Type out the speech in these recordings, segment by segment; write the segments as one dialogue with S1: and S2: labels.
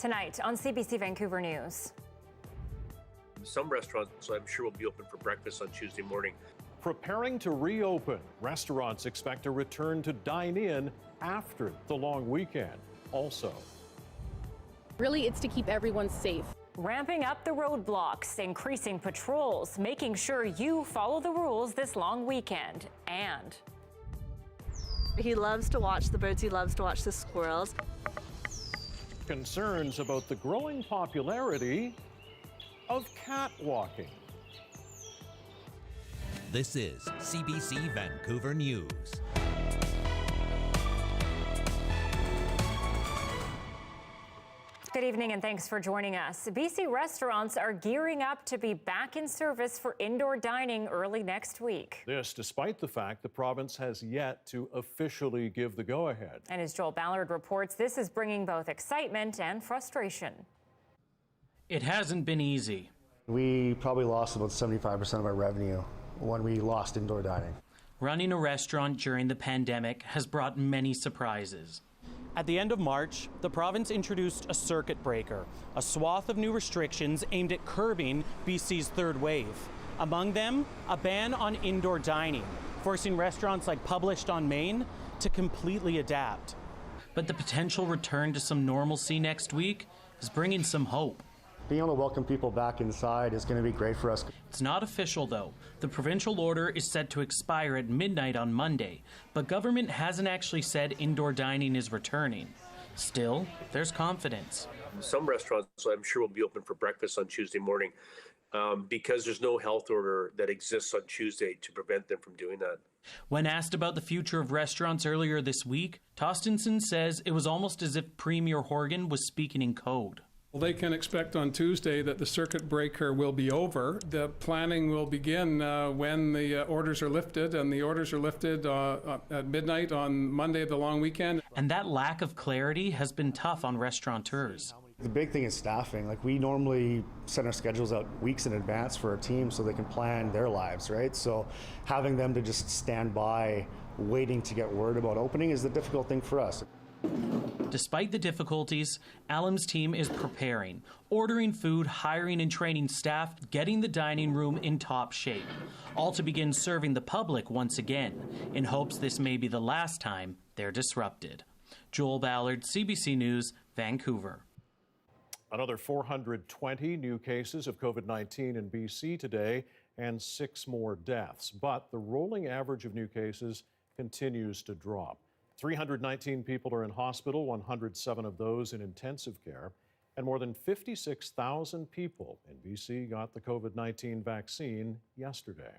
S1: Tonight on CBC Vancouver News.
S2: Some restaurants, I'm sure, will be open for breakfast on Tuesday morning.
S3: Preparing to reopen, restaurants expect a return to dine in after the long weekend. Also,
S4: really, it's to keep everyone safe.
S1: Ramping up the roadblocks, increasing patrols, making sure you follow the rules this long weekend. And
S5: he loves to watch the birds, he loves to watch the squirrels.
S3: Concerns about the growing popularity of cat walking.
S6: This is CBC Vancouver News.
S1: Good evening and thanks for joining us. BC restaurants are gearing up to be back in service for indoor dining early next week.
S3: This despite the fact the province has yet to officially give the go-ahead.
S1: And as Joel Ballard reports, this is bringing both excitement and frustration.
S7: It hasn't been easy.
S8: We probably lost about 75% of our revenue when we lost indoor dining.
S7: Running a restaurant during the pandemic has brought many surprises. At the end of March, the province introduced a circuit breaker, a swath of new restrictions aimed at curbing BC's third wave. Among them, a ban on indoor dining, forcing restaurants like Published on Main to completely adapt. But the potential return to some normalcy next week is bringing some hope.
S8: Being able to welcome people back inside is going to be great for us.
S7: It's not official, though. The provincial order is set to expire at midnight on Monday, but government hasn't actually said indoor dining is returning. Still, there's confidence.
S2: Some restaurants, I'm sure, will be open for breakfast on Tuesday morning because there's no health order that exists on Tuesday to prevent them from doing that.
S7: When asked about the future of restaurants earlier this week, Tostenson says it was almost as if Premier Horgan was speaking in code.
S9: Well, they can expect on Tuesday that the circuit breaker will be over. The planning will begin when the orders are lifted, and the orders are lifted at midnight on Monday of the long weekend.
S7: And that lack of clarity has been tough on restaurateurs.
S8: The big thing is staffing. Like, we normally set our schedules out weeks in advance for our team so they can plan their lives, right? So having them to just stand by waiting to get word about opening is the difficult thing for us.
S7: Despite the difficulties, Alum's team is preparing, ordering food, hiring and training staff, getting the dining room in top shape, all to begin serving the public once again, in hopes this may be the last time they're disrupted. Joel Ballard, CBC News, Vancouver.
S3: Another 420 new cases of COVID-19 in BC today and 6 more deaths. But the rolling average of new cases continues to drop. 319 people are in hospital, 107 of those in intensive care, and more than 56,000 people in BC got the COVID-19 vaccine yesterday.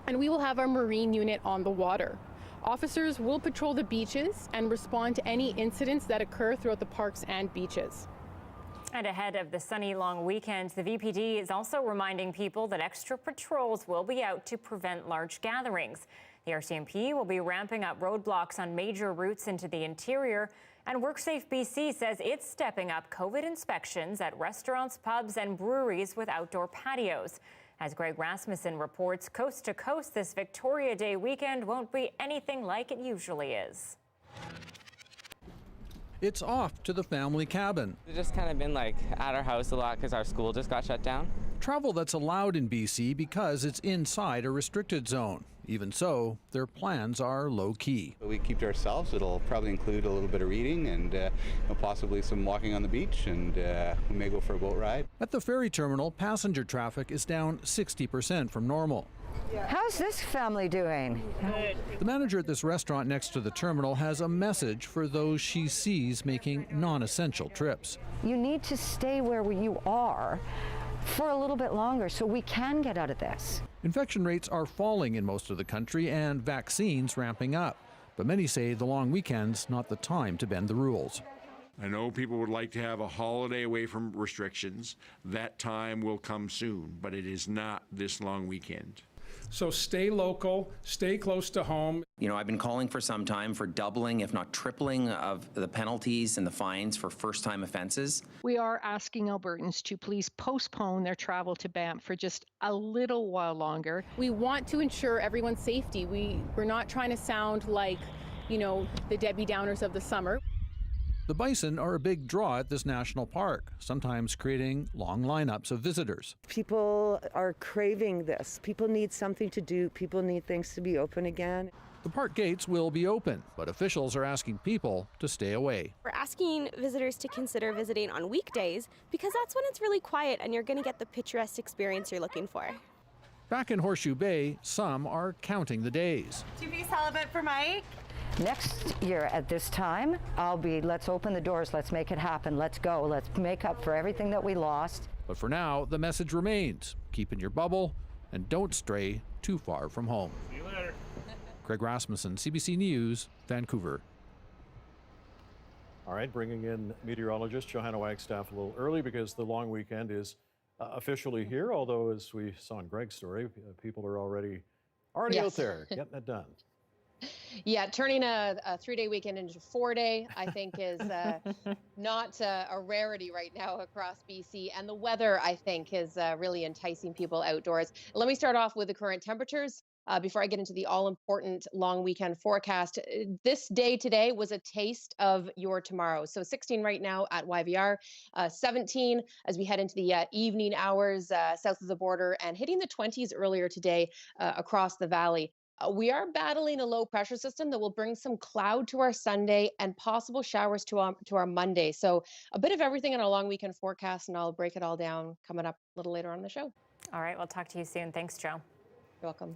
S4: And we will have our Marine unit on the water. Officers will patrol the beaches and respond to any incidents that occur throughout the parks and beaches.
S1: And ahead of the sunny long weekend, the VPD is also reminding people that extra patrols will be out to prevent large gatherings. The RCMP will be ramping up roadblocks on major routes into the interior, and WorkSafe BC says it's stepping up COVID inspections at restaurants, pubs, and breweries with outdoor patios. As Greg Rasmussen reports, coast to coast this Victoria Day weekend won't be anything like it usually is.
S10: It's off to the family cabin.
S11: We've just kind of been like at our house a lot because our school just got shut down.
S10: Travel that's allowed in BC because it's inside a restricted zone. Even so, their plans are low-key.
S12: We keep to ourselves. It'll probably include a little bit of reading and possibly some walking on the beach, and we may go for a boat ride.
S10: At the ferry terminal, passenger traffic is down 60% from normal.
S13: How's this family doing?
S10: Good. The manager at this restaurant next to the terminal has a message for those she sees making non-essential trips.
S13: You need to stay where you are for a little bit longer so we can get out of this.
S10: Infection rates are falling in most of the country and vaccines ramping up. But many say the long weekend's not the time to bend the rules.
S14: I know people would like to have a holiday away from restrictions. That time will come soon, but it is not this long weekend.
S9: So stay local, stay close to home.
S15: You know, I've been calling for some time for doubling, if not tripling, of the penalties and the fines for first-time offenses.
S16: We are asking Albertans to please postpone their travel to Banff for just a little while longer.
S4: We want to ensure everyone's safety. We're not trying to sound like, you know, the Debbie Downers of the summer.
S10: The bison are a big draw at this national park, sometimes creating long lineups of visitors.
S17: People are craving this. People need something to do. People need things to be open again.
S10: The park gates will be open, but officials are asking people to stay away.
S18: We're asking visitors to consider visiting on weekdays because that's when it's really quiet and you're going to get the picturesque experience you're looking for.
S10: Back in Horseshoe Bay, some are counting the days.
S19: 2-piece halibut for Mike.
S13: Next year at this time, let's open the doors, let's make it happen, let's go, let's make up for everything that we lost.
S10: But for now, the message remains: keep in your bubble and don't stray too far from home.
S2: See you later.
S10: Craig Rasmussen, CBC News, Vancouver.
S3: All right, bringing in meteorologist Johanna Wagstaffe a little early because the long weekend is officially here, although as we saw in Greg's story, people are already
S20: Yes.
S3: out there getting it done.
S20: Yeah, turning a 3-day weekend into 4-day, I think, is not a rarity right now across BC. And the weather, I think, is really enticing people outdoors. Let me start off with the current temperatures before I get into the all-important long weekend forecast. This day today was a taste of your tomorrow. So 16 right now at YVR, 17 as we head into the evening hours south of the border, and hitting the 20s earlier today across the valley. We are battling a low pressure system that will bring some cloud to our Sunday and possible showers to our Monday. So a bit of everything in our long weekend forecast, and I'll break it all down coming up a little later on in the show.
S1: All right, we'll talk to you soon. Thanks, Joe.
S20: You're welcome.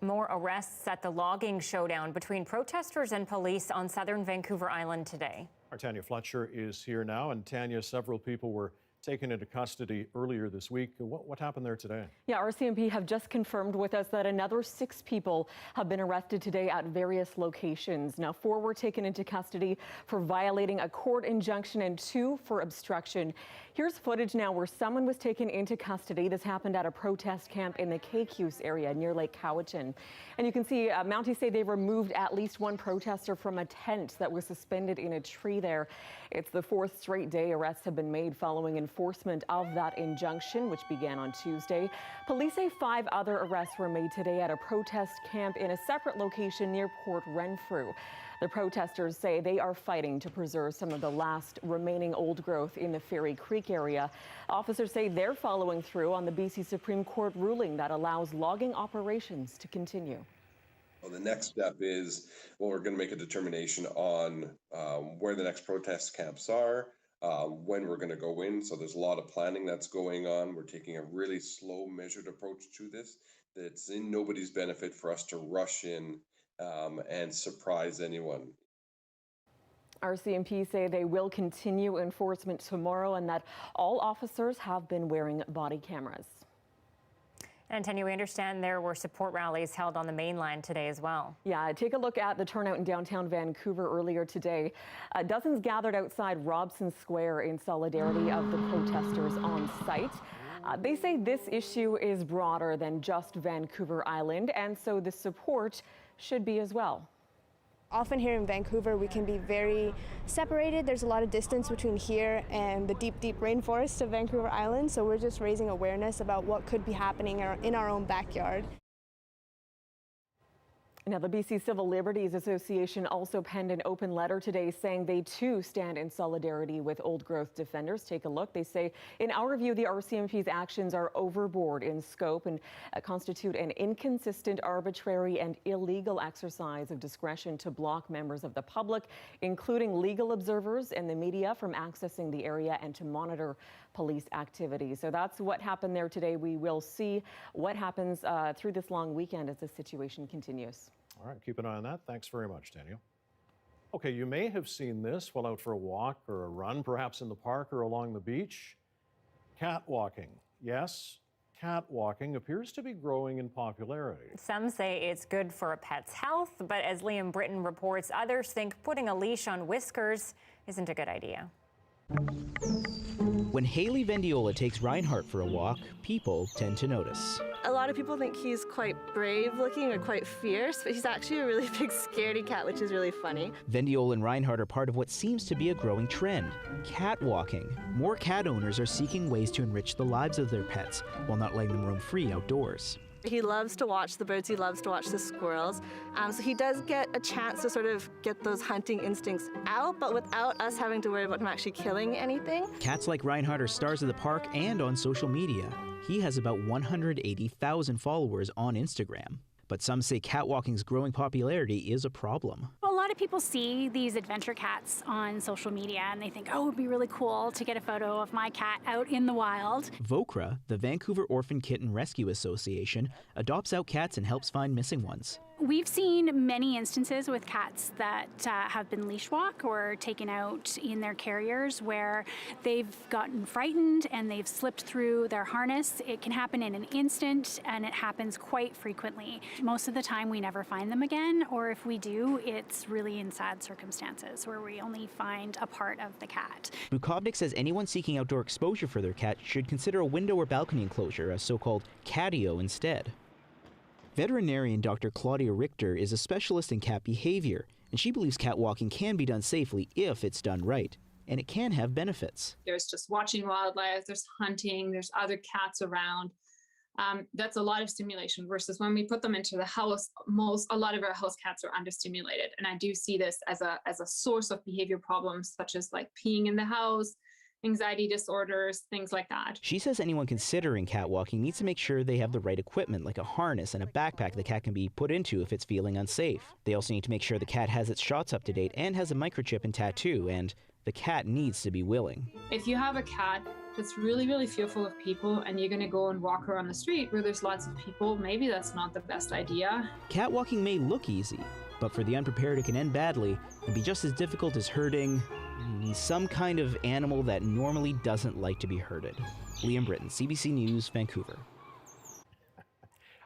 S1: More arrests at the logging showdown between protesters and police on southern Vancouver Island today.
S3: Our Tanya Fletcher is here now, and Tanya, several people were taken into custody earlier this week. What happened there today?
S21: Yeah, RCMP have just confirmed with us that another 6 people have been arrested today at various locations. Now, 4 were taken into custody for violating a court injunction and 2 for obstruction. Here's footage now where someone was taken into custody. This happened at a protest camp in the KQ's area near Lake Cowichan. And you can see Mounties say they removed at least 1 protester from a tent that was suspended in a tree there. It's the 4th straight day arrests have been made following enforcement of that injunction, which began on Tuesday. Police say 5 other arrests were made today at a protest camp in a separate location near Port Renfrew. The protesters say they are fighting to preserve some of the last remaining old growth in the Ferry Creek area. Officers say they're following through on the BC Supreme Court ruling that allows logging operations to continue.
S22: Well, the next step is, well, we're going to make a determination on where the next protest camps are, when we're going to go in. So there's a lot of planning that's going on. We're taking a really slow, measured approach to this. It's in nobody's benefit for us to rush in and surprise anyone.
S21: RCMP say they will continue enforcement tomorrow and that all officers have been wearing body cameras.
S1: And Tanya, we understand there were support rallies held on the main line today as well.
S21: Yeah, take a look at the turnout in downtown Vancouver earlier today. Dozens gathered outside Robson Square in solidarity of the protesters on site. They say this issue is broader than just Vancouver Island, and so the support should be as well.
S23: Often here in Vancouver, we can be very separated. There's a lot of distance between here and the deep, deep rainforests of Vancouver Island. So we're just raising awareness about what could be happening in our own backyard.
S21: Now, the BC Civil Liberties Association also penned an open letter today saying they too stand in solidarity with old growth defenders. Take a look. They say, in our view, the RCMP's actions are overboard in scope and constitute an inconsistent, arbitrary and illegal exercise of discretion to block members of the public, including legal observers and the media, from accessing the area and to monitor police activity. So that's what happened there today. We will see what happens through this long weekend as the situation continues.
S3: All right, keep an eye on that. Thanks very much, Daniel. Okay, you may have seen this while out for a walk or a run, perhaps in the park or along the beach. Cat walking. Yes, cat walking appears to be growing in popularity.
S1: Some say it's good for a pet's health, but as Liam Britton reports, others think putting a leash on Whiskers isn't a good idea.
S24: When Haley Vendiola takes Reinhardt for a walk, people tend to notice.
S5: A lot of people think he's quite brave looking or quite fierce, but he's actually a really big scaredy cat, which is really funny.
S24: Vendiola and Reinhardt are part of what seems to be a growing trend, cat walking. More cat owners are seeking ways to enrich the lives of their pets while not letting them roam free outdoors.
S5: He loves to watch the birds, he loves to watch the squirrels. So he does get a chance to sort of get those hunting instincts out, but without us having to worry about him actually killing anything.
S24: Cats like Reinhardt are stars of the park and on social media. He has about 180,000 followers on Instagram. But some say catwalking's growing popularity is a problem.
S6: Well, a lot of people see these adventure cats on social media and they think, oh, it'd be really cool to get a photo of my cat out in the wild.
S24: VOCRA, the Vancouver Orphan Kitten Rescue Association, adopts out cats and helps find missing ones.
S6: We've seen many instances with cats that have been leash walked or taken out in their carriers where they've gotten frightened and they've slipped through their harness. It can happen in an instant and it happens quite frequently. Most of the time we never find them again, or if we do, it's really in sad circumstances where we only find a part of the cat.
S24: Bukovnik says anyone seeking outdoor exposure for their cat should consider a window or balcony enclosure, a so-called catio, instead. Veterinarian Dr. Claudia Richter is a specialist in cat behavior, and she believes cat walking can be done safely if it's done right, and it can have benefits.
S7: There's just watching wildlife, there's hunting, there's other cats around. That's a lot of stimulation versus when we put them into the house, a lot of our house cats are understimulated. And I do see this as a source of behavior problems, such as like peeing in the house, anxiety disorders, things like that.
S24: She says anyone considering cat walking needs to make sure they have the right equipment, like a harness and a backpack the cat can be put into if it's feeling unsafe. They also need to make sure the cat has its shots up to date and has a microchip and tattoo, and the cat needs to be willing.
S7: If you have a cat that's really, really fearful of people and you're going to go and walk her on the street where there's lots of people, maybe that's not the best idea.
S24: Cat walking may look easy, but for the unprepared it can end badly and be just as difficult as herding some kind of animal that normally doesn't like to be herded. Liam Britton, CBC News, Vancouver.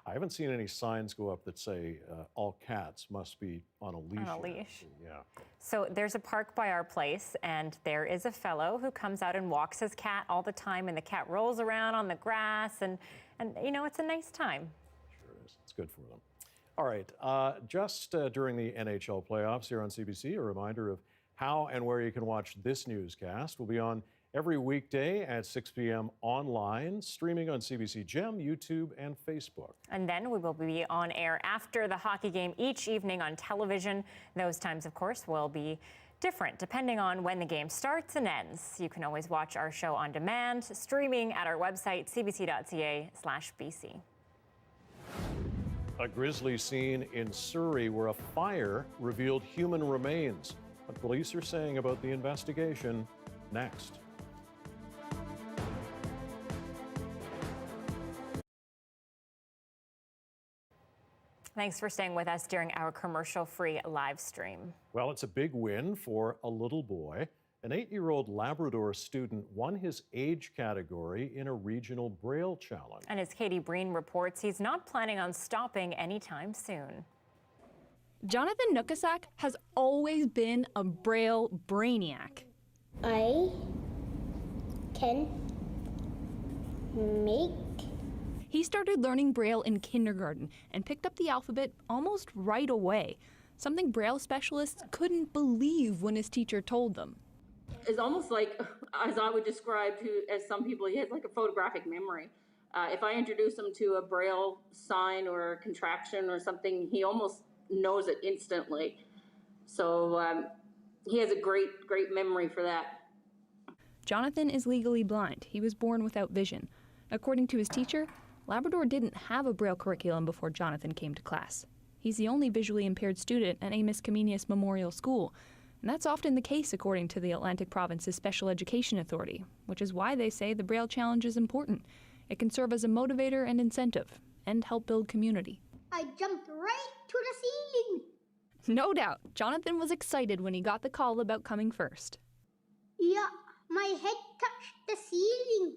S3: I haven't seen any signs go up that say all cats must be on a leash.
S1: On a leash.
S3: Yeah.
S1: So there's a park by our place, and there is a fellow who comes out and walks his cat all the time, and the cat rolls around on the grass, and you know, it's a nice time.
S3: Sure is. It's good for them. All right. Just during the NHL playoffs here on CBC, a reminder of how and where you can watch this newscast. We'll be on every weekday at 6 p.m. online, streaming on CBC Gem, YouTube, and Facebook.
S1: And then we will be on air after the hockey game each evening on television. Those times, of course, will be different depending on when the game starts and ends. You can always watch our show on demand, streaming at our website, cbc.ca/BC.
S3: A grisly scene in Surrey where a fire revealed human remains. What police are saying about the investigation next.
S1: Thanks for staying with us during our commercial-free live stream.
S3: Well, it's a big win for a little boy. An 8-year-old Labrador student won his age category in a regional Braille challenge.
S1: And as Katie Breen reports, he's not planning on stopping anytime soon.
S8: Jonathan Nukasak has always been a Braille brainiac.
S19: I can make.
S8: He started learning Braille in kindergarten and picked up the alphabet almost right away, something Braille specialists couldn't believe when his teacher told them.
S25: It's almost like, as I would describe as some people, he has like a photographic memory. If I introduce him to a Braille sign or a contraction or something, he almost knows it instantly. So he has a great memory for that.
S8: Jonathan is legally blind. He was born without vision. According to his teacher, Labrador didn't have a Braille curriculum before Jonathan came to class. He's the only visually impaired student at Amos Comenius Memorial School, and that's often the case according to the Atlantic Province's Special Education Authority, which is why they say the Braille Challenge is important. It can serve as a motivator and incentive, and help build community.
S19: I jumped right to the ceiling.
S8: No doubt, Jonathan was excited when he got the call about coming first.
S19: Yeah, my head touched the ceiling.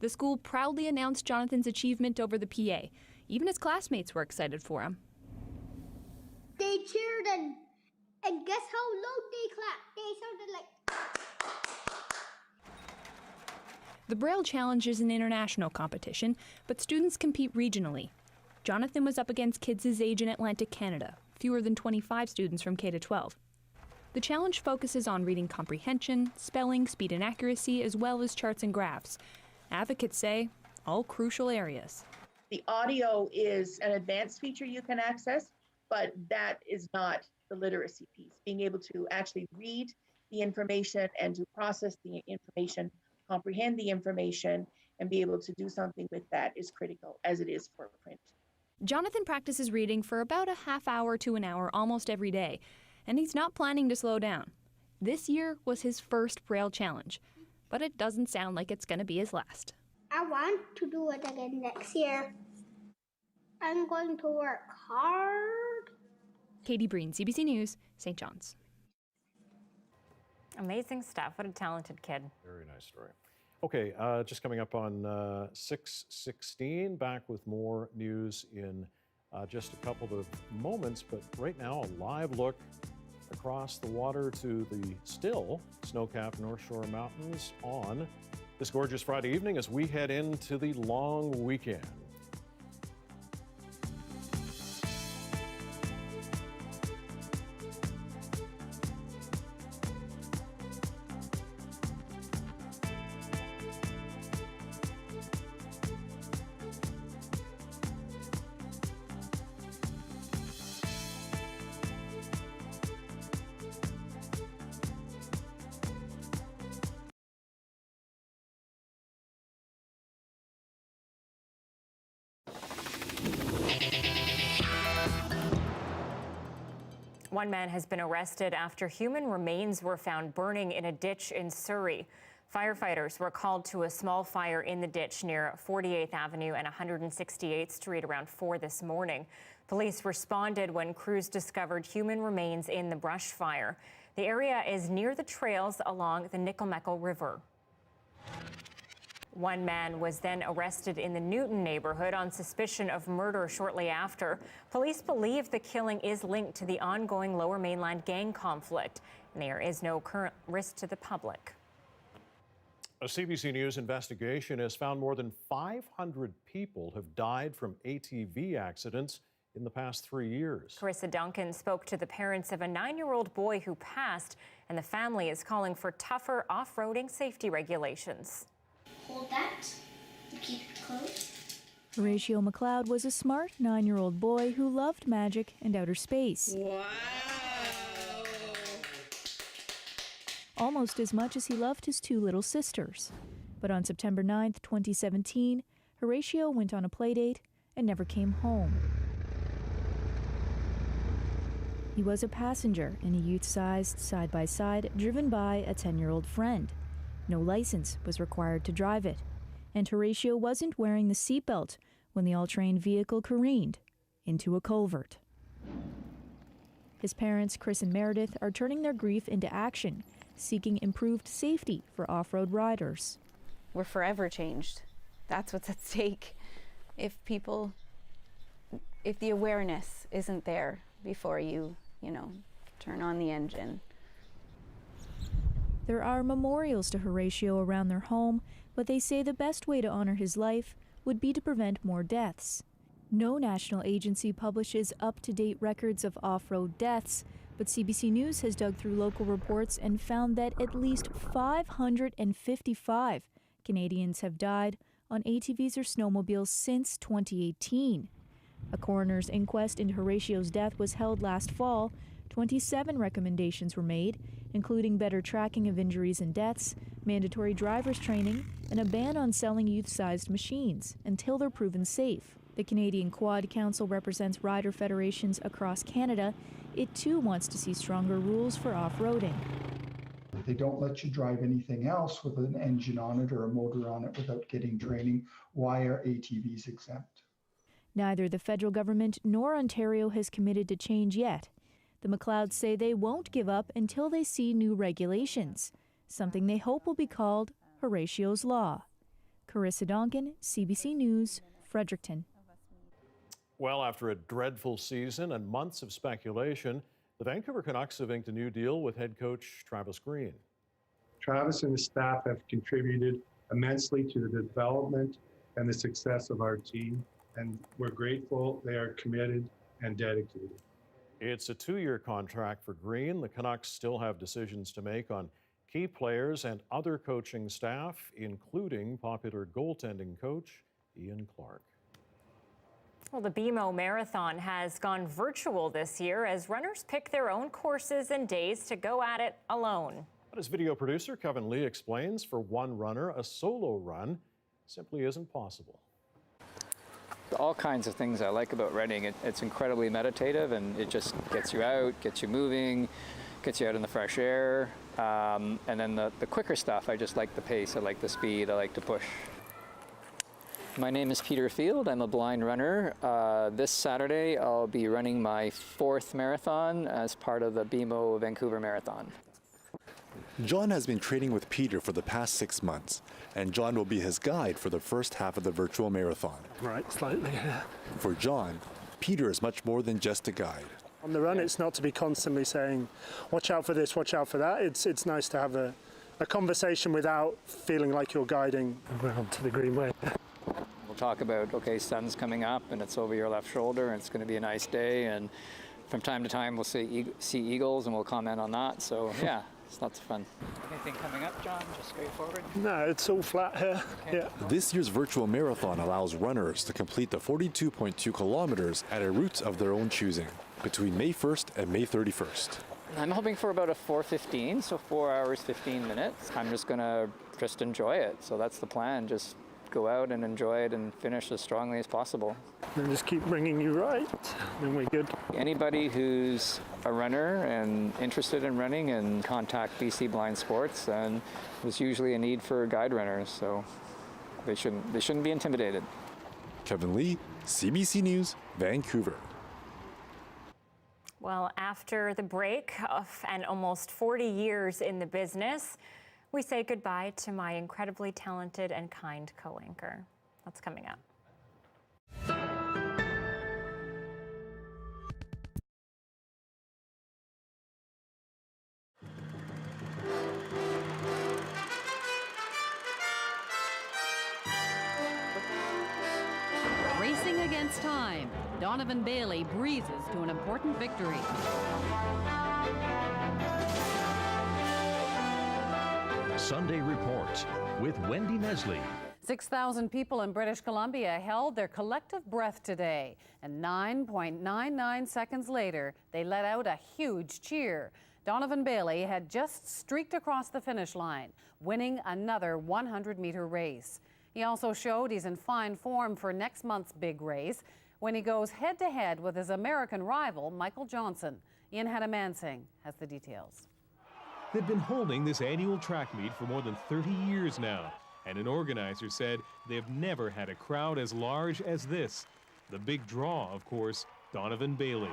S8: The school proudly announced Jonathan's achievement over the PA. Even his classmates were excited for him.
S19: They cheered and guess how loud they clapped? They sounded like...
S8: The Braille Challenge is an international competition, but students compete regionally. Jonathan was up against kids his age in Atlantic Canada, fewer than 25 students from K to 12. The challenge focuses on reading comprehension, spelling, speed and accuracy, as well as charts and graphs. Advocates say, all crucial areas.
S9: The audio is an advanced feature you can access, but that is not the literacy piece. Being able to actually read the information and to process the information, comprehend the information, and be able to do something with that is critical, as it is for print.
S8: Jonathan practices reading for about a half hour to an hour almost every day, and he's not planning to slow down. This year was his first Braille challenge, but it doesn't sound like it's going to be his last.
S19: I want to do it again next year. I'm going to work hard.
S8: Katie Breen, CBC News, St. John's.
S1: Amazing stuff. What a talented kid.
S3: Very nice story. Okay, just coming up on 6:16, back with more news in just a couple of moments. But right now, a live look across the water to the still snow-capped North Shore Mountains on this gorgeous Friday evening as we head into the long weekend.
S1: One man has been arrested after human remains were found burning in a ditch in Surrey. Firefighters were called to a small fire in the ditch near 48th Avenue and 168th Street around 4 this morning. Police responded when crews discovered human remains in the brush fire. The area is near the trails along the Nickelmeckle River. One man was then arrested in the Newton neighborhood on suspicion of murder shortly after. Police believe the killing is linked to the ongoing Lower Mainland gang conflict, and there is no current risk to the public.
S3: A CBC News investigation has found more than 500 people have died from ATV accidents in the past 3 years.
S1: Carissa Duncan spoke to the parents of a 9-year-old boy who passed, and the family is calling for tougher off-roading safety regulations.
S19: Hold that and keep it closed.
S8: Horatio McLeod was a smart 9-year-old boy who loved magic and outer space.
S11: Wow!
S8: Almost as much as he loved his 2 little sisters. But on September 9th, 2017, Horatio went on a playdate and never came home. He was a passenger in a youth-sized side-by-side driven by a 10-year-old friend. No license was required to drive it, and Horatio wasn't wearing the seatbelt when the all-terrain vehicle careened into a culvert. His parents, Chris and Meredith, are turning their grief into action, seeking improved safety for off-road riders.
S12: We're forever changed. That's what's at stake. If the awareness isn't there before you turn on the engine.
S8: There are memorials to Horatio around their home, but they say the best way to honor his life would be to prevent more deaths. No national agency publishes up-to-date records of off-road deaths, but CBC News has dug through local reports and found that at least 555 Canadians have died on ATVs or snowmobiles since 2018. A coroner's inquest into Horatio's death was held last fall. 27 recommendations were made, including better tracking of injuries and deaths, mandatory driver's training, and a ban on selling youth-sized machines until they're proven safe. The Canadian Quad Council represents rider federations across Canada. It too wants to see stronger rules for off-roading.
S14: They don't let you drive anything else with an engine on it or a motor on it without getting training. Why are ATVs exempt?
S8: Neither the federal government nor Ontario has committed to change yet. The McLeods say they won't give up until they see new regulations, something they hope will be called Horatio's Law. Carissa Donkin, CBC News, Fredericton.
S3: Well, after a dreadful season and months of speculation, the Vancouver Canucks have inked a new deal with head coach Travis Green.
S15: Travis and his staff have contributed immensely to the development and the success of our team, and we're grateful. They are committed and dedicated.
S3: It's a 2-year contract for Green. The Canucks still have decisions to make on key players and other coaching staff, including popular goaltending coach Ian Clark.
S1: Well, the BMO Marathon has gone virtual this year as runners pick their own courses and days to go at it alone.
S3: But as video producer Kevin Lee explains, for one runner, a solo run simply isn't possible.
S4: All kinds of things I like about running. It's incredibly meditative, and it just gets you out, gets you moving, gets you out in the fresh air. And then the quicker stuff, I just like the pace, I like the speed, I like to push. My name is Peter Field. I'm a blind runner. This Saturday, I'll be running my 4th marathon as part of the BMO Vancouver Marathon.
S11: John has been training with Peter for the past 6 months, and John will be his guide for the first half of the virtual marathon.
S16: Right, slightly, yeah.
S11: For John, Peter is much more than just a guide.
S16: On the run, it's not to be constantly saying, watch out for this, watch out for that. It's nice to have a conversation without feeling like you're guiding around to the greenway.
S4: We'll talk about, okay, sun's coming up and it's over your left shoulder and it's going to be a nice day, and from time to time we'll see eagles and we'll comment on that. So yeah, it's lots of fun. Anything coming up, John? Just straightforward?
S16: No, it's all flat here. Okay. Yeah.
S11: This year's virtual marathon allows runners to complete the 42.2 kilometers at a route of their own choosing between May 1st and May 31st.
S4: I'm hoping for about a 4:15, so 4 hours, 15 minutes. I'm just going to enjoy it. So that's the plan. Just go out and enjoy it and finish as strongly as possible.
S16: And just keep bringing you right, then we're good.
S4: Anybody who's a runner and interested in running, and contact BC Blind Sports, and there's usually a need for guide runners, so they shouldn't be intimidated.
S11: Kevin Lee, CBC News, Vancouver.
S1: Well, after the break and almost 40 years in the business, we say goodbye to my incredibly talented and kind co-anchor. That's coming up.
S17: Racing against time, Donovan Bailey breezes to an important victory.
S18: Sunday Report with Wendy Nesley.
S17: 6,000 people in British Columbia held their collective breath today, and 9.99 seconds later, they let out a huge cheer. Donovan Bailey had just streaked across the finish line, winning another 100-meter race. He also showed he's in fine form for next month's big race when he goes head-to-head with his American rival, Michael Johnson. Ian Hadamansing has the details.
S26: They've been holding this annual track meet for more than 30 years now, and an organizer said they've never had a crowd as large as this. The big draw, of course, Donovan Bailey.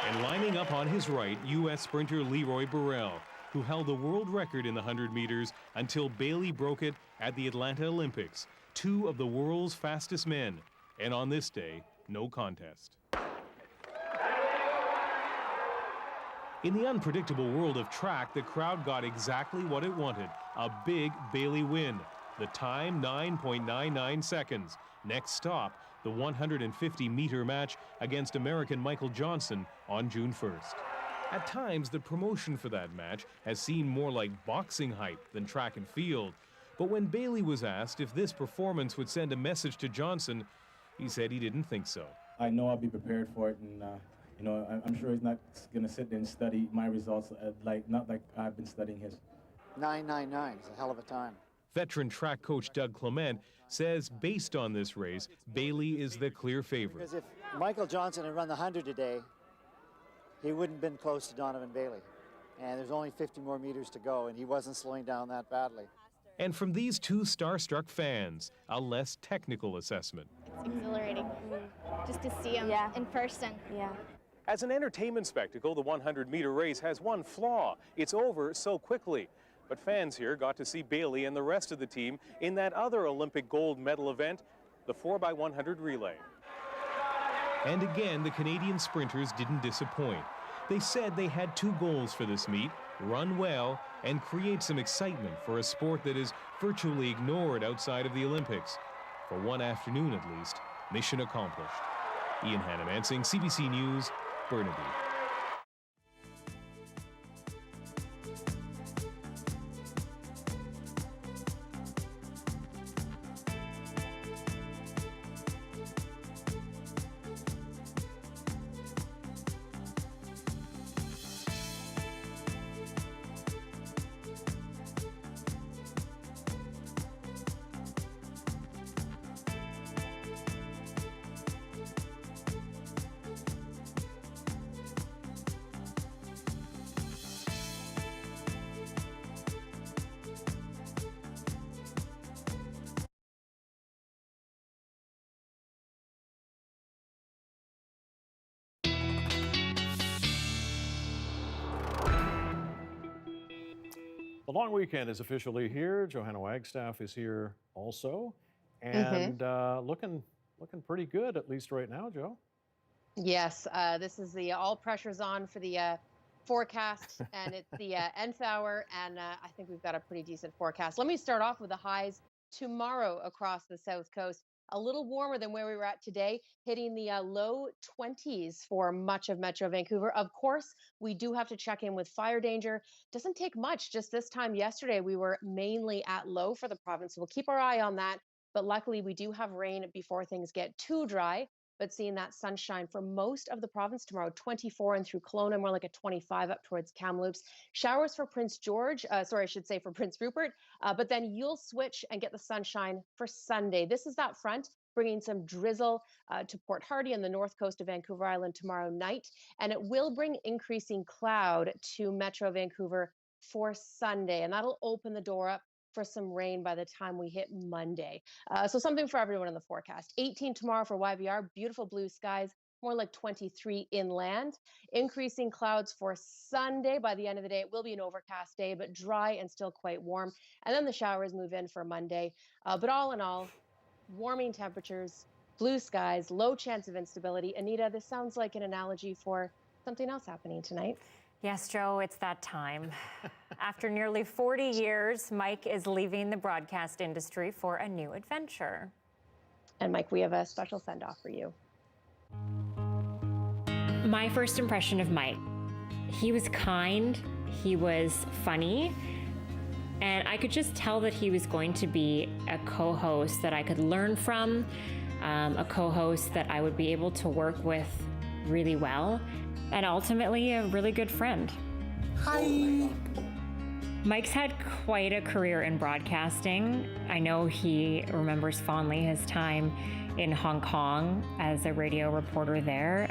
S26: And lining up on his right, U.S. sprinter Leroy Burrell, who held the world record in the 100 meters until Bailey broke it at the Atlanta Olympics. 2 of the world's fastest men, and on this day, no contest. In the unpredictable world of track, the crowd got exactly what it wanted, a big Bailey win. The time, 9.99 seconds. Next stop, the 150-meter match against American Michael Johnson on June 1st. At times, the promotion for that match has seemed more like boxing hype than track and field. But when Bailey was asked if this performance would send a message to Johnson, he said he didn't think so.
S27: I know I'll be prepared for it, and I'm sure he's not going to sit there and study my results not like I've been studying his.
S28: 9.99 is a hell of a time.
S26: Veteran track coach Doug Clement says based on this race, Bailey is the clear favorite.
S28: Because if Michael Johnson had run the 100 today, he wouldn't have been close to Donovan Bailey. And there's only 50 more meters to go, and he wasn't slowing down that badly.
S26: And from these 2 starstruck fans, a less technical assessment.
S29: It's exhilarating just to see him in person. Yeah.
S26: As an entertainment spectacle, the 100-meter race has one flaw. It's over so quickly. But fans here got to see Bailey and the rest of the team in that other Olympic gold medal event, the 4x100 relay. And again, the Canadian sprinters didn't disappoint. They said they had 2 goals for this meet: run well and create some excitement for a sport that is virtually ignored outside of the Olympics. For one afternoon at least, mission accomplished. Ian Hadamansing, CBC News, Burnaby.
S3: The long weekend is officially here. Johanna Wagstaffe is here also, and looking pretty good, at least right now, Joe.
S2: Yes, this is the all pressure's on for the forecast, and it's the nth hour, and I think we've got a pretty decent forecast. Let me start off with the highs tomorrow across the south coast. A little warmer than where we were at today, hitting the low 20s for much of Metro Vancouver. Of course, we do have to check in with fire danger. Doesn't take much. Just this time yesterday, we were mainly at low for the province. So we'll keep our eye on that. But luckily, we do have rain before things get too dry. But seeing that sunshine for most of the province tomorrow, 24 and through Kelowna, more like a 25 up towards Kamloops. Showers for Prince George, sorry, I should say for Prince Rupert, but then you'll switch and get the sunshine for Sunday. This is that front bringing some drizzle to Port Hardy on the north coast of Vancouver Island tomorrow night, and it will bring increasing cloud to Metro Vancouver for Sunday, and that'll open the door up for some rain by the time we hit Monday. So something for everyone in the forecast. 18 tomorrow for YVR, beautiful blue skies, more like 23 inland. Increasing clouds for Sunday. By the end of the day, it will be an overcast day, but dry and still quite warm. And then the showers move in for Monday. But all in all, warming temperatures, blue skies, low chance of instability. Anita, this sounds like an analogy for something else happening tonight.
S1: Yes, Joe, it's that time. After nearly 40 years, Mike is leaving the broadcast industry for a new adventure.
S2: And Mike, we have a special send-off for you.
S1: My first impression of Mike, he was kind, he was funny, and I could just tell that he was going to be a co-host that I could learn from, a co-host that I would be able to work with really well, and ultimately a really good friend.
S2: Hi.
S1: Mike's had quite a career in broadcasting. I know he remembers fondly his time in Hong Kong as a radio reporter there.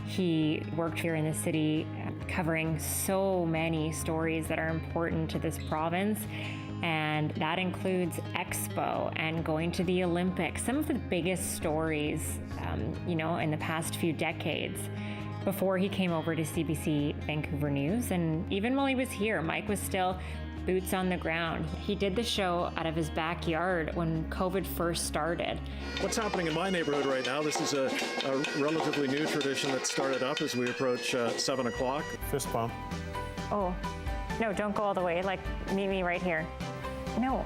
S1: He worked here in the city covering so many stories that are important to this province, and that includes Expo and going to the Olympics, some of the biggest stories, in the past few decades. Before he came over to CBC Vancouver News, and even while he was here, Mike was still boots on the ground. He did the show out of his backyard when COVID first started.
S3: What's happening in my neighborhood right now? This is a relatively new tradition that started up as we approach 7 o'clock. Fist bump.
S1: Oh, no, don't go all the way. Meet me right here. No,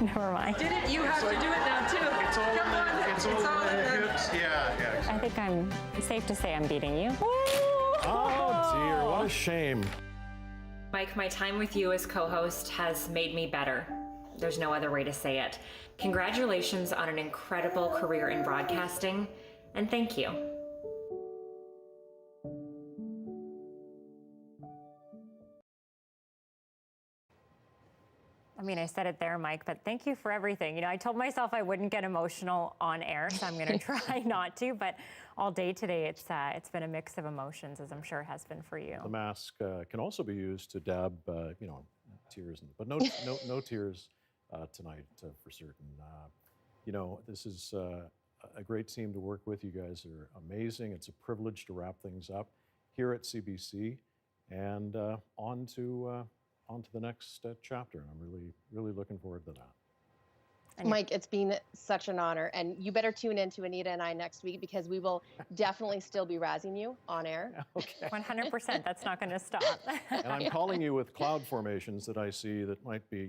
S1: never mind.
S5: Didn't you have to do it now too?
S3: It's all in the hips. Yeah.
S1: I think I'm safe to say I'm beating you.
S3: Oh dear, what a shame.
S1: Mike, my time with you as co-host has made me better. There's no other way to say it. Congratulations on an incredible career in broadcasting, and thank you. I mean, I said it there, Mike, but thank you for everything. I told myself I wouldn't get emotional on air, so I'm going to try not to, but all day today, it's been a mix of emotions, as I'm sure it has been for you.
S3: The mask can also be used to dab, tears, but no tears tonight for certain. This is a great team to work with. You guys are amazing. It's a privilege to wrap things up here at CBC, and on to the next chapter. And I'm really looking forward to that.
S2: Mike, it's been such an honor, and you better tune in to Anita and I next week, because we will definitely still be razzing you on air.
S3: Okay.
S1: 100%. That's not going to stop.
S3: And I'm calling you with cloud formations that I see that might be,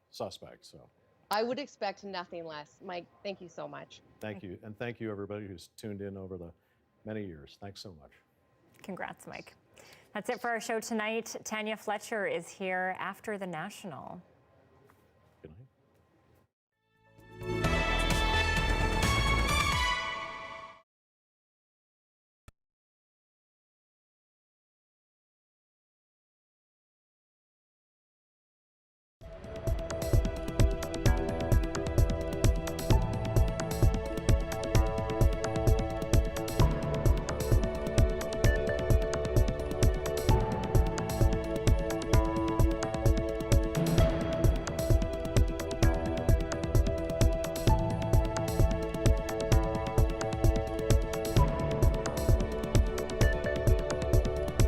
S3: suspect. So
S2: I would expect nothing less. Mike, thank you so much.
S3: Thank you. And thank you, everybody who's tuned in over the many years. Thanks so much.
S1: Congrats, Mike. That's it for our show tonight. Tanya Fletcher is here after the National.